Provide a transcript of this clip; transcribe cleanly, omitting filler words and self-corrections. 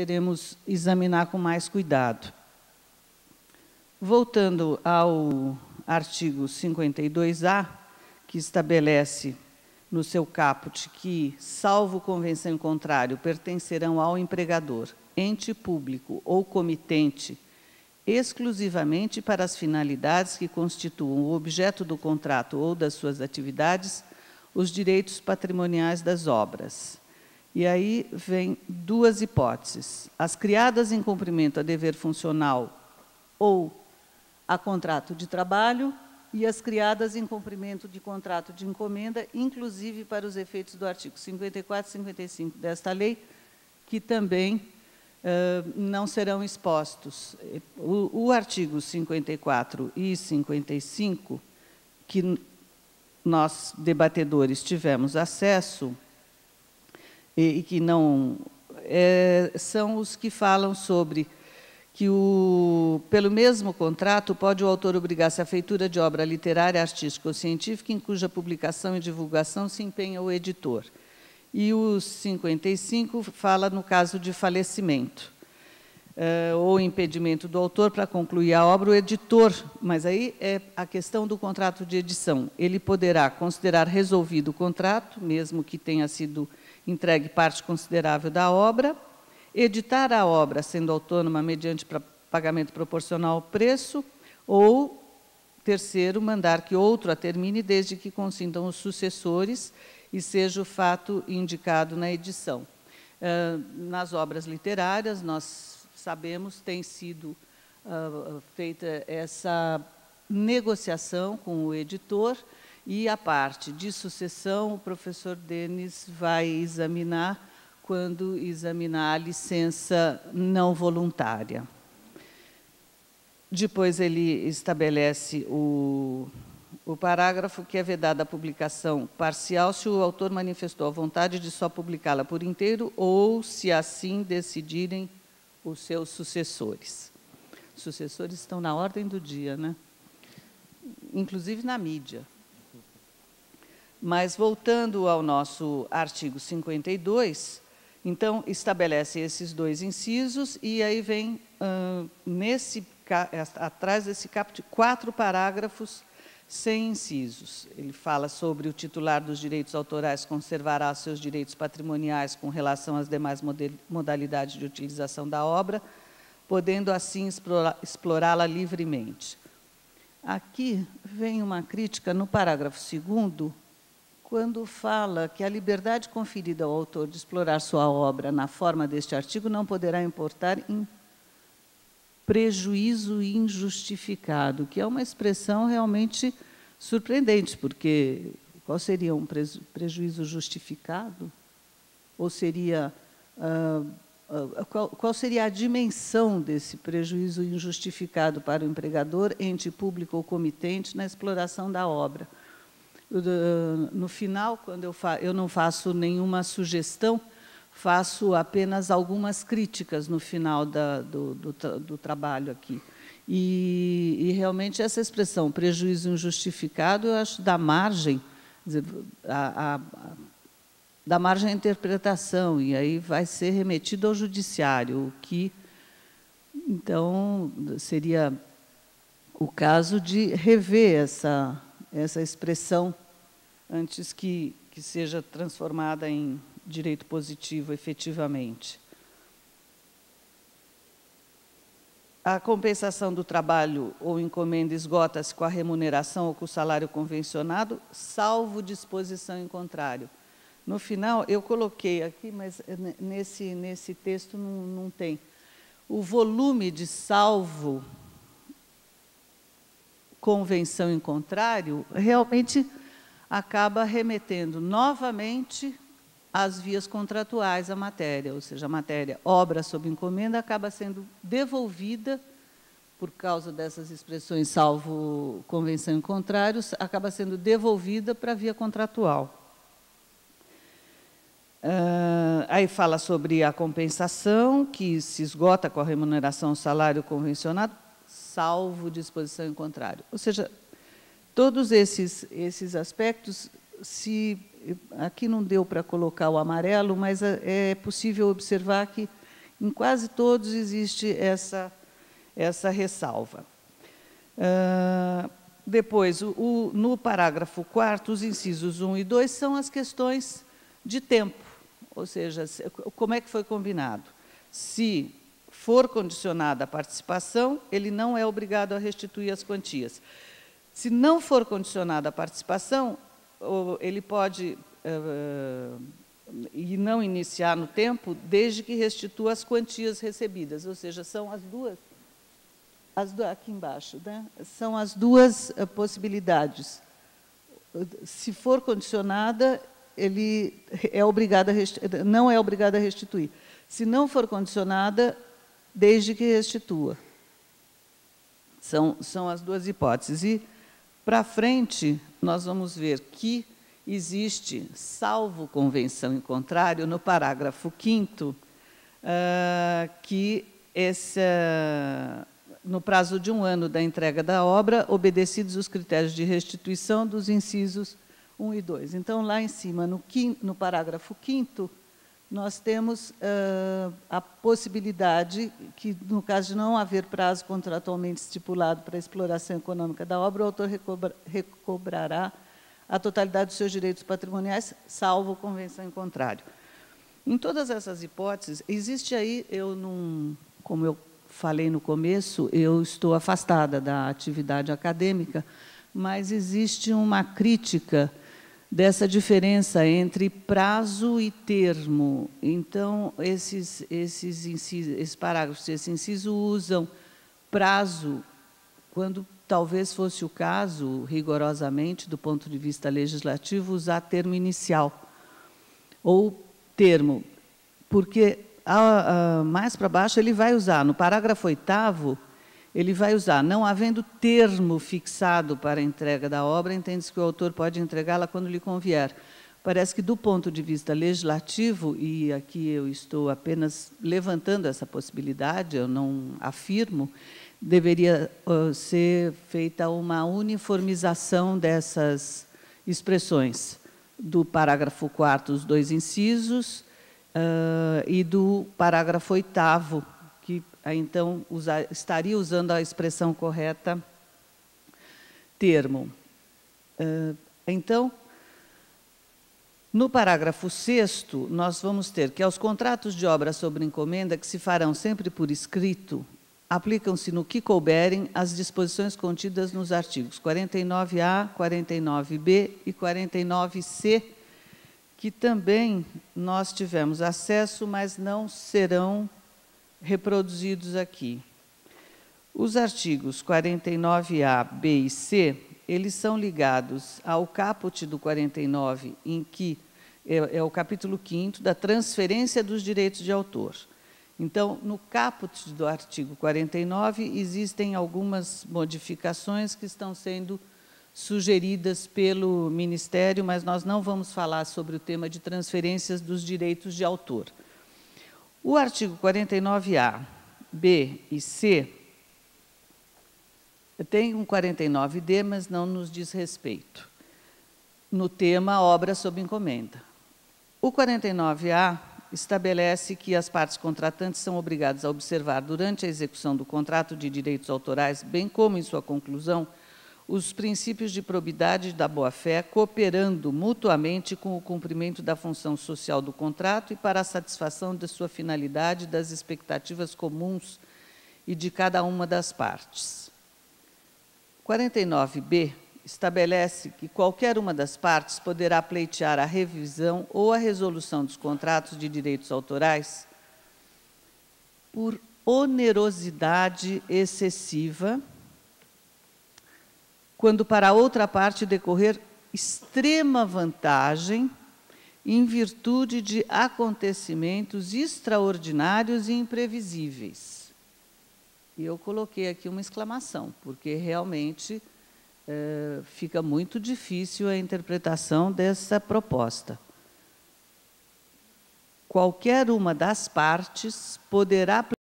Queremos examinar com mais cuidado. Voltando ao artigo 52A, que estabelece no seu caput que, salvo convenção em contrário, pertencerão ao empregador, ente público ou comitente, exclusivamente para as finalidades que constituam o objeto do contrato ou das suas atividades, os direitos patrimoniais das obras. E aí vem duas hipóteses. As criadas em cumprimento a dever funcional ou a contrato de trabalho e as criadas em cumprimento de contrato de encomenda, inclusive para os efeitos do artigo 54 e 55 desta lei, que também não serão expostos. O artigo 54 e 55, que nós, debatedores, tivemos acesso, e que não são os que falam sobre que, pelo mesmo contrato, pode o autor obrigar-se à feitura de obra literária, artística ou científica, em cuja publicação e divulgação se empenha o editor. E o 55 fala no caso de falecimento ou impedimento do autor para concluir a obra, o editor, mas aí é a questão do contrato de edição. Ele poderá considerar resolvido o contrato, mesmo que tenha sido entregue parte considerável da obra, editar a obra, sendo autônoma, mediante pagamento proporcional ao preço, ou, terceiro, mandar que outro a termine, desde que consintam os sucessores e seja o fato indicado na edição. Nas obras literárias, nós sabemos, tem sido feita essa negociação com o editor, e a parte de sucessão, o professor Denis vai examinar quando examinar a licença não voluntária. Depois ele estabelece o parágrafo que é vedada a publicação parcial se o autor manifestou a vontade de só publicá-la por inteiro ou se assim decidirem os seus sucessores. Os sucessores estão na ordem do dia, né? Inclusive na mídia. Mas, voltando ao nosso artigo 52, então, estabelece esses dois incisos, e aí vem, atrás desse caput, 4 parágrafos sem incisos. Ele fala sobre o titular dos direitos autorais conservará seus direitos patrimoniais com relação às demais modalidades de utilização da obra, podendo, assim, explorá-la livremente. Aqui vem uma crítica no parágrafo 2º, quando fala que a liberdade conferida ao autor de explorar sua obra na forma deste artigo não poderá importar em prejuízo injustificado, que é uma expressão realmente surpreendente, porque qual seria um prejuízo justificado? Ou seria, qual seria a dimensão desse prejuízo injustificado para o empregador, ente público ou comitente na exploração da obra? No final, quando eu não faço nenhuma sugestão, faço apenas algumas críticas no final do trabalho aqui. E realmente essa expressão, prejuízo injustificado, eu acho dá margem, dá margem à interpretação, e aí vai ser remetido ao judiciário, o que, então, seria o caso de rever essa expressão antes que seja transformada em direito positivo, efetivamente. A compensação do trabalho ou encomenda esgota-se com a remuneração ou com o salário convencionado, salvo disposição em contrário. No final, eu coloquei aqui, mas nesse texto não tem. O volume de salvo convenção em contrário, realmente acaba remetendo novamente às vias contratuais a matéria, ou seja, a matéria obra sob encomenda acaba sendo devolvida, por causa dessas expressões salvo convenção em contrário, acaba sendo devolvida para a via contratual. Aí fala sobre a compensação, que se esgota com a remuneração, salário convencionado, salvo disposição em contrário. Ou seja, todos esses aspectos, aqui não deu para colocar o amarelo, mas é possível observar que Em quase todos existe essa ressalva. Depois, no parágrafo 4º, os incisos 1 e 2 são as questões de tempo, ou seja, como é que foi combinado. Se for condicionada a participação, ele não é obrigado a restituir as quantias. Se não for condicionada a participação, ele pode e não iniciar no tempo, desde que restitua as quantias recebidas, ou seja, são as duas aqui embaixo, né? São as duas possibilidades. Se for condicionada, ele não é obrigado a restituir. Se não for condicionada, desde que restitua. São as duas hipóteses. E, para frente, nós vamos ver que existe, salvo convenção em contrário, no parágrafo 5º, que no prazo de 1 ano da entrega da obra, obedecidos os critérios de restituição dos incisos 1 e 2. Então, lá em cima, no parágrafo 5º, nós temos a possibilidade que, no caso de não haver prazo contratualmente estipulado para a exploração econômica da obra, o autor recobrará a totalidade dos seus direitos patrimoniais, salvo convenção em contrário. Em todas essas hipóteses, existe aí, como eu falei no começo, eu estou afastada da atividade acadêmica, mas existe uma crítica dessa diferença entre prazo e termo. Então, esses parágrafos, esse inciso, usam prazo, quando talvez fosse o caso, rigorosamente, do ponto de vista legislativo, usar termo inicial, ou termo, porque mais para baixo ele vai usar, no parágrafo 8º, ele vai usar, não havendo termo fixado para a entrega da obra, entende-se que o autor pode entregá-la quando lhe convier. Parece que, do ponto de vista legislativo, e aqui eu estou apenas levantando essa possibilidade, eu não afirmo, deveria ser feita uma uniformização dessas expressões, do parágrafo 4º, os 2 incisos, e do parágrafo 8º, que então estaria usando a expressão correta termo. Então, no parágrafo 6º, nós vamos ter que aos contratos de obra sobre encomenda, que se farão sempre por escrito, aplicam-se no que couberem as disposições contidas nos artigos 49A, 49B e 49C, que também nós tivemos acesso, mas não serão reproduzidos aqui. Os artigos 49A, B e C, eles são ligados ao caput do 49, em que é o capítulo 5º da transferência dos direitos de autor. Então, no caput do artigo 49, existem algumas modificações que estão sendo sugeridas pelo Ministério, mas nós não vamos falar sobre o tema de transferências dos direitos de autor. O artigo 49A, B e C, tem um 49D, mas não nos diz respeito, no tema obra sob encomenda. O 49A estabelece que as partes contratantes são obrigadas a observar, durante a execução do contrato de direitos autorais, bem como em sua conclusão, os princípios de probidade e da boa-fé, cooperando mutuamente com o cumprimento da função social do contrato e para a satisfação de sua finalidade, das expectativas comuns e de cada uma das partes. 49B estabelece que qualquer uma das partes poderá pleitear a revisão ou a resolução dos contratos de direitos autorais por onerosidade excessiva, quando para a outra parte decorrer extrema vantagem em virtude de acontecimentos extraordinários e imprevisíveis. E eu coloquei aqui uma exclamação, porque realmente fica muito difícil a interpretação dessa proposta. Qualquer uma das partes poderá